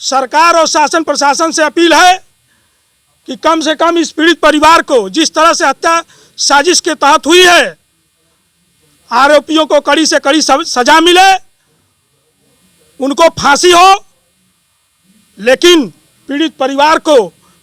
सरकार और शासन प्रशासन से अपील है कि कम से कम इस पीड़ित परिवार को, जिस तरह से हत्या साजिश के तहत हुई है, आरोपियों को कड़ी से कड़ी सजा मिले, उनको फांसी हो। लेकिन पीड़ित परिवार को,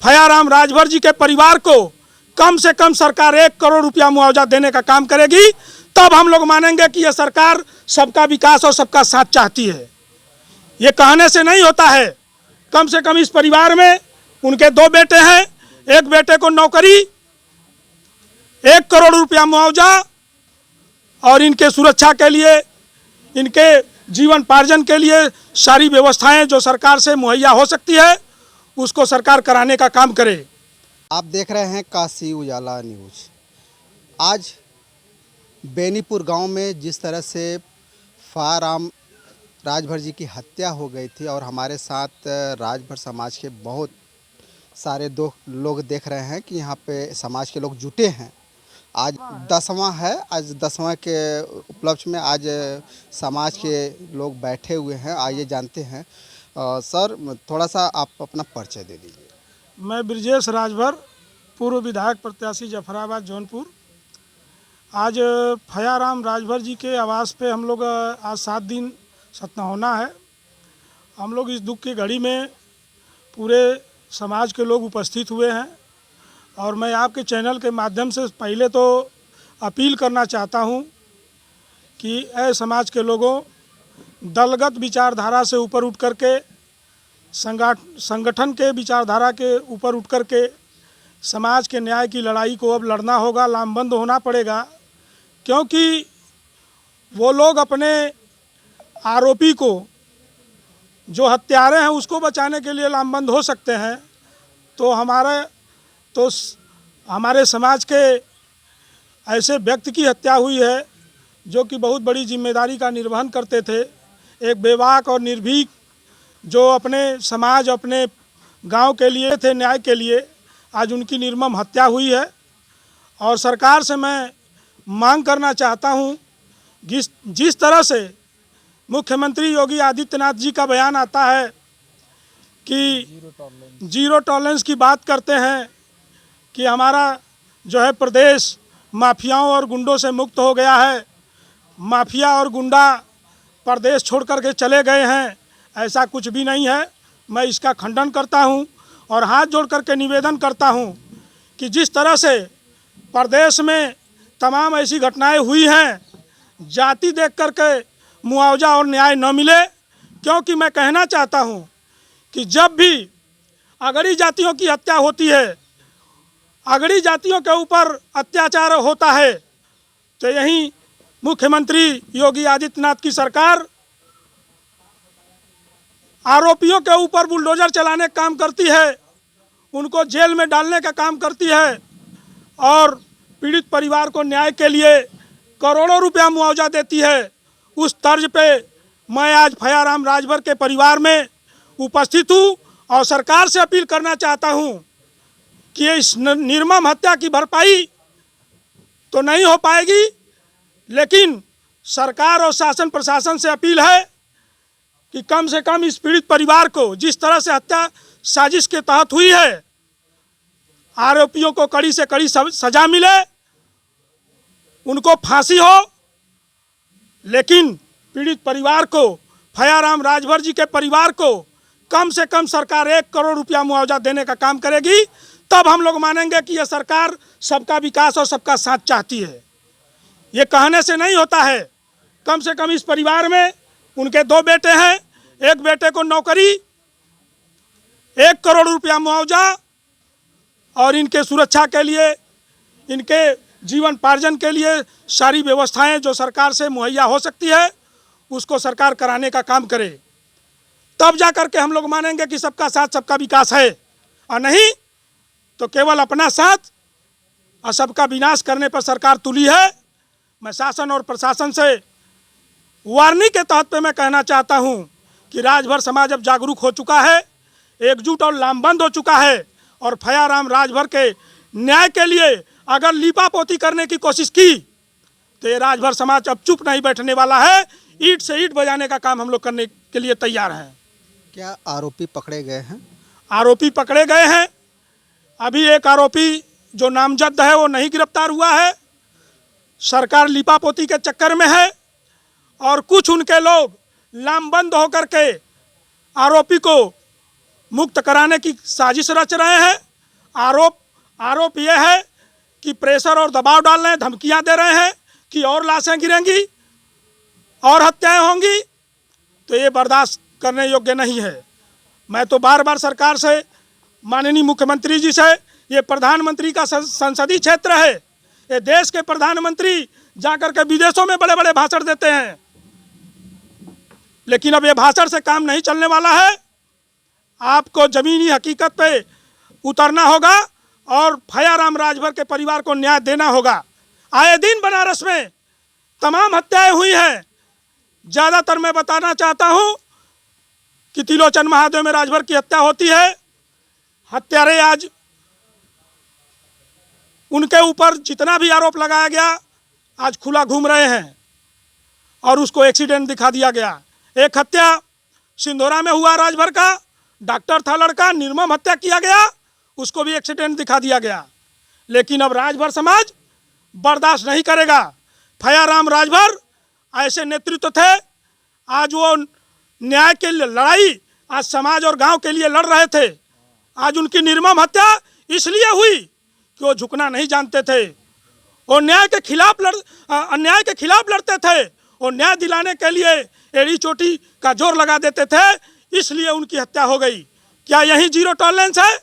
फयाराम राजभर जी के परिवार को कम से कम सरकार 1 करोड़ रुपया मुआवजा देने का काम करेगी, तब हम लोग मानेंगे कि यह सरकार सबका विकास और सबका साथ चाहती है। ये कहने से नहीं होता है। कम से कम इस परिवार में उनके 2 बेटे हैं, एक बेटे को नौकरी, 1 करोड़ रुपया मुआवजा और इनके सुरक्षा के लिए, इनके जीवन पार्जन के लिए सारी व्यवस्थाएं जो सरकार से मुहैया हो सकती है उसको सरकार कराने का काम करे। आप देख रहे हैं काशी उजाला न्यूज़। आज बेनीपुर गांव में जिस तरह से फयाराम राजभर जी की हत्या हो गई थी और हमारे साथ राजभर समाज के बहुत सारे लोग देख रहे हैं कि यहाँ पे समाज के लोग जुटे हैं। आज 10वां है, आज 10वां के उपलक्ष्य में आज समाज के लोग बैठे हुए हैं। आइए जानते हैं। सर, थोड़ा सा आप अपना परिचय दे दीजिए। मैं ब्रजेश राजभर, पूर्व विधायक प्रत्याशी जफराबाद जौनपुर। आज फयाराम राजभर जी के आवास पे हम लोग आज 7 दिन सत्नाहोना है। हम लोग इस दुख की घड़ी में पूरे समाज के लोग उपस्थित हुए हैं और मैं आपके चैनल के माध्यम से पहले तो अपील करना चाहता हूं कि ऐ समाज के लोगों, दलगत विचारधारा से ऊपर उठ करके, संगठन के विचारधारा के ऊपर उठ करके समाज के न्याय की लड़ाई को अब लड़ना होगा, लामबंद होना पड़ेगा। क्योंकि वो लोग अपने आरोपी को, जो हत्यारे हैं, उसको बचाने के लिए लामबंद हो सकते हैं। तो हमारे समाज के ऐसे व्यक्ति की हत्या हुई है जो कि बहुत बड़ी जिम्मेदारी का निर्वहन करते थे, एक बेबाक और निर्भीक, जो अपने समाज, अपने गांव के लिए थे, न्याय के लिए। आज उनकी निर्मम हत्या हुई है और सरकार से मैं मांग करना चाहता हूं, जिस तरह से मुख्यमंत्री योगी आदित्यनाथ जी का बयान आता है कि जीरो टॉलरेंस की बात करते हैं कि हमारा जो है प्रदेश माफियाओं और गुंडों से मुक्त हो गया है, माफिया और गुंडा प्रदेश छोड़ कर के चले गए हैं। ऐसा कुछ भी नहीं है। मैं इसका खंडन करता हूं और हाथ जोड़ कर के निवेदन करता हूं कि जिस तरह से प्रदेश में तमाम ऐसी घटनाएं हुई हैं, जाति देख कर के मुआवजा और न्याय न मिले। क्योंकि मैं कहना चाहता हूं कि जब भी अगड़ी जातियों की हत्या होती है, अगड़ी जातियों के ऊपर अत्याचार होता है, तो यही मुख्यमंत्री योगी आदित्यनाथ की सरकार आरोपियों के ऊपर बुलडोजर चलाने का काम करती है, उनको जेल में डालने का काम करती है और पीड़ित परिवार को न्याय के लिए करोड़ों रुपया मुआवजा देती है। उस तर्ज पे मैं आज फयाराम राजभर के परिवार में उपस्थित हूँ और सरकार से अपील करना चाहता हूँ कि इस निर्मम हत्या की भरपाई तो नहीं हो पाएगी, लेकिन सरकार और शासन प्रशासन से अपील है कि कम से कम इस पीड़ित परिवार को, जिस तरह से हत्या साजिश के तहत हुई है, आरोपियों को कड़ी से कड़ी सजा मिले, उनको फांसी हो। लेकिन पीड़ित परिवार को, फयाराम राजभर जी के परिवार को कम से कम सरकार 1 करोड़ रुपया मुआवजा देने का काम करेगी, तब हम लोग मानेंगे कि यह सरकार सबका विकास और सबका साथ चाहती है। ये कहने से नहीं होता है। कम से कम इस परिवार में उनके 2 बेटे हैं, एक बेटे को नौकरी, 1 करोड़ रुपया मुआवजा और इनके सुरक्षा के लिए, इनके जीवन पार्जन के लिए सारी व्यवस्थाएं जो सरकार से मुहैया हो सकती है उसको सरकार कराने का काम करे। तब जा कर के हम लोग मानेंगे कि सबका साथ सबका विकास है, और नहीं तो केवल अपना साथ और सबका विनाश करने पर सरकार तुली है। मैं शासन और प्रशासन से वार्निंग के तहत पे मैं कहना चाहता हूं कि राजभर समाज अब जागरूक हो चुका है, एकजुट और लामबंद हो चुका है और फयाराम राजभर के न्याय के लिए अगर लीपापोती करने की कोशिश की तो ये राजभर समाज अब चुप नहीं बैठने वाला है। ईंट से ईंट बजाने का काम हम लोग करने के लिए तैयार हैं। क्या आरोपी पकड़े गए हैं? आरोपी पकड़े गए हैं। अभी एक आरोपी जो नामजद है वो नहीं गिरफ्तार हुआ है। सरकार लिपापोती के चक्कर में है और कुछ उनके लोग लामबंद होकर के आरोपी को मुक्त कराने की साजिश रच रहे हैं। आरोप ये है कि प्रेशर और दबाव डाल रहे हैं, धमकियां दे रहे हैं कि और लाशें गिरेंगी और हत्याएं होंगी। तो ये बर्दाश्त करने योग्य नहीं है। मैं तो बार बार सरकार से, माननीय मुख्यमंत्री जी से, ये प्रधानमंत्री का संसदीय क्षेत्र है, ये देश के प्रधानमंत्री जाकर के विदेशों में बड़े बड़े भाषण देते हैं, लेकिन अब ये भाषण से काम नहीं चलने वाला है। आपको जमीनी हकीकत पे उतरना होगा और भयाराम राजभर के परिवार को न्याय देना होगा। आए दिन बनारस में तमाम हत्याएं हुई हैं। ज़्यादातर मैं बताना चाहता हूं कि तिलोचन महादेव में राजभर की हत्या होती है। हत्यारे आज उनके ऊपर जितना भी आरोप लगाया गया आज खुला घूम रहे हैं और उसको एक्सीडेंट दिखा दिया गया। एक हत्या सिंधोरा में हुआ राजभर का, डॉक्टर था लड़का, निर्मम हत्या किया गया, उसको भी एक्सीडेंट दिखा दिया गया। लेकिन अब राजभर समाज बर्दाश्त नहीं करेगा। भयाराम राजभर ऐसे नेतृत्व थे, आज वो न्याय के लिए लड़ाई आज समाज और गांव के लिए लड़ रहे थे। आज उनकी निर्मम हत्या इसलिए हुई कि वो झुकना नहीं जानते थे, वो अन्याय के खिलाफ लड़ते थे, वो न्याय दिलाने के लिए एड़ी चोटी का जोर लगा देते थे, इसलिए उनकी हत्या हो गई। क्या यही जीरो टॉलरेंस है?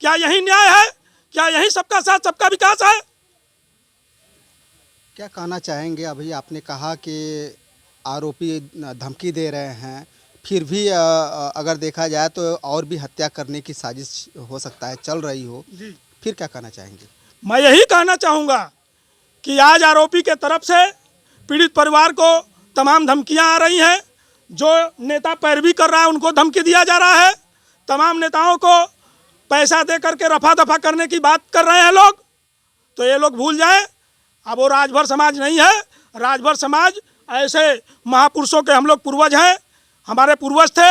क्या यही न्याय है? क्या यही सबका साथ सबका विकास है? क्या कहना चाहेंगे? अभी आपने कहा कि आरोपी धमकी दे रहे हैं, फिर भी अगर देखा जाए तो और भी हत्या करने की साजिश हो सकता है, चल रही हो जी। फिर क्या कहना चाहेंगे? मैं यही कहना चाहूँगा कि आज आरोपी के तरफ से पीड़ित परिवार को तमाम धमकियां आ रही हैं। जो नेता पैरवी कर रहा है उनको धमकी दिया जा रहा है। तमाम नेताओं को पैसा दे करके रफा दफा करने की बात कर रहे हैं लोग। तो ये लोग भूल जाएं, अब वो राजभर समाज नहीं है। राजभर समाज ऐसे महापुरुषों के हम लोग पूर्वज हैं, हमारे पूर्वज थे।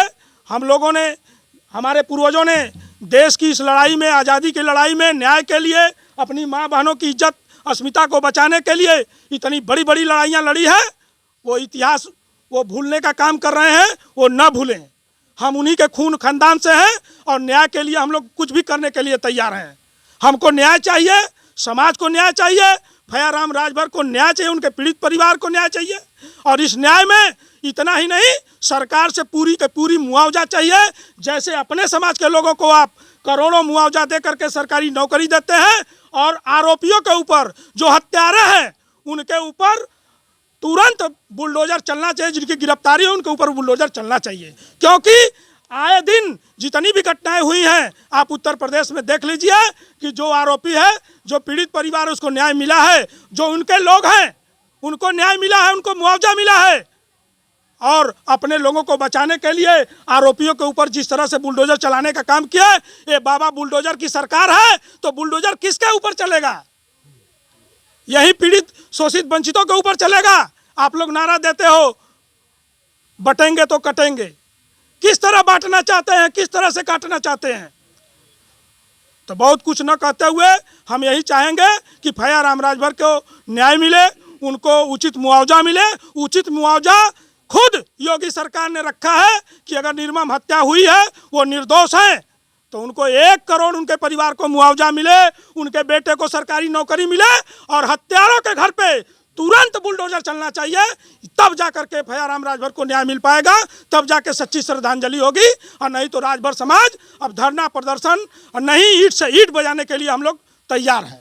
हमारे पूर्वजों ने देश की इस लड़ाई में, आज़ादी की लड़ाई में, न्याय के लिए, अपनी माँ बहनों की इज्जत अस्मिता को बचाने के लिए इतनी बड़ी बड़ी लड़ाइयाँ लड़ी है। वो इतिहास वो भूलने का काम कर रहे हैं, वो न भूलें। हम उन्हीं के खून खानदान से हैं और न्याय के लिए हम लोग कुछ भी करने के लिए तैयार हैं। हमको न्याय चाहिए, समाज को न्याय चाहिए, भयाराम राजभर को न्याय चाहिए, उनके पीड़ित परिवार को न्याय चाहिए। और इस न्याय में इतना ही नहीं, सरकार से पूरी के पूरी मुआवजा चाहिए। जैसे अपने समाज के लोगों को आप करोड़ों मुआवजा दे करके सरकारी नौकरी देते हैं, और आरोपियों के ऊपर जो हत्यारे हैं उनके ऊपर तुरंत बुलडोजर चलना चाहिए। जिनकी गिरफ्तारी है उनके ऊपर बुलडोजर चलना चाहिए। क्योंकि आए दिन जितनी भी घटनाएं हुई हैं, आप उत्तर प्रदेश में देख लीजिए कि जो आरोपी है, जो पीड़ित परिवार है, उसको न्याय मिला है। जो उनके लोग हैं उनको न्याय मिला है, उनको मुआवजा मिला है। और अपने लोगों को बचाने के लिए आरोपियों के ऊपर जिस तरह से बुलडोजर चलाने का काम किया है, ये बाबा बुलडोजर की सरकार है तो बुलडोजर किसके ऊपर चलेगा? यही पीड़ित शोषित वंचितों के ऊपर चलेगा। आप लोग नारा देते हो बटेंगे तो कटेंगे, किस तरह बांटना चाहते हैं, किस तरह से काटना चाहते हैं? तो बहुत कुछ न कहते हुए हम यही चाहेंगे कि भयाराम राजभर को न्याय मिले, उनको उचित मुआवजा मिले। उचित मुआवजा खुद योगी सरकार ने रखा है कि अगर निर्मम हत्या हुई है, वो निर्दोष हैं, तो उनको 1 करोड़ उनके परिवार को मुआवजा मिले, उनके बेटे को सरकारी नौकरी मिले, और हत्यारों के घर पे तुरंत बुलडोजर चलना चाहिए। तब जाकर के भयाराम राजभर को न्याय मिल पाएगा, तब जाके सच्ची श्रद्धांजलि होगी। और नहीं तो राजभर समाज अब धरना प्रदर्शन और नहीं, ईंट से ईंट बजाने के लिए हम लोग तैयार हैं।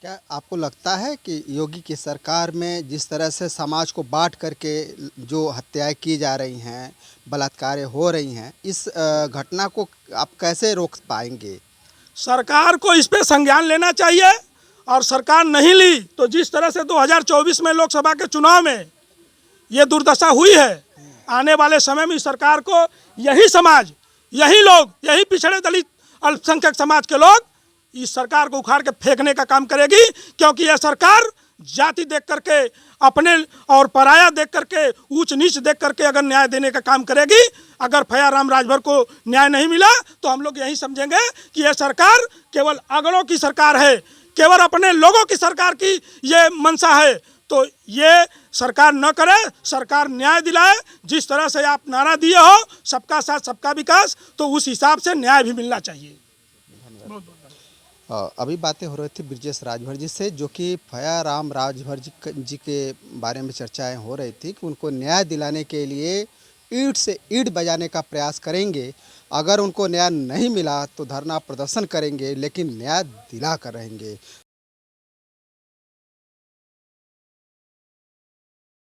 क्या आपको लगता है कि योगी की सरकार में जिस तरह से समाज को बांट करके जो हत्याएं की जा रही हैं, बलात्कार हो रही हैं, इस घटना को आप कैसे रोक पाएंगे? सरकार को इस पे संज्ञान लेना चाहिए, और सरकार नहीं ली तो जिस तरह से 2024 में लोकसभा के चुनाव में ये दुर्दशा हुई है, आने वाले समय में सरकार को यही समाज, यही लोग, यही पिछड़े दलित अल्पसंख्यक समाज के लोग इस सरकार को उखाड़ के फेंकने का काम करेगी। क्योंकि यह सरकार जाति देख करके, अपने और पराया देख करके, ऊंच नीच देख करके अगर न्याय देने का काम करेगी, अगर फयाराम राजभर को न्याय नहीं मिला तो हम लोग यही समझेंगे कि यह सरकार केवल अगड़ों की सरकार है, केवल अपने लोगों की सरकार की ये मंशा है। तो ये सरकार न करे, सरकार न्याय दिलाए। जिस तरह से आप नारा दिए हो सबका साथ सबका विकास, तो उस हिसाब से न्याय भी मिलना चाहिए। अभी बातें हो रही थी ब्रिजेश राजभर जी से, जो कि फयाराम राजभर जी के बारे में चर्चाएं हो रही थी कि उनको न्याय दिलाने के लिए ईंट से ईंट बजाने का प्रयास करेंगे। अगर उनको न्याय नहीं मिला तो धरना प्रदर्शन करेंगे, लेकिन न्याय दिला कर रहेंगे।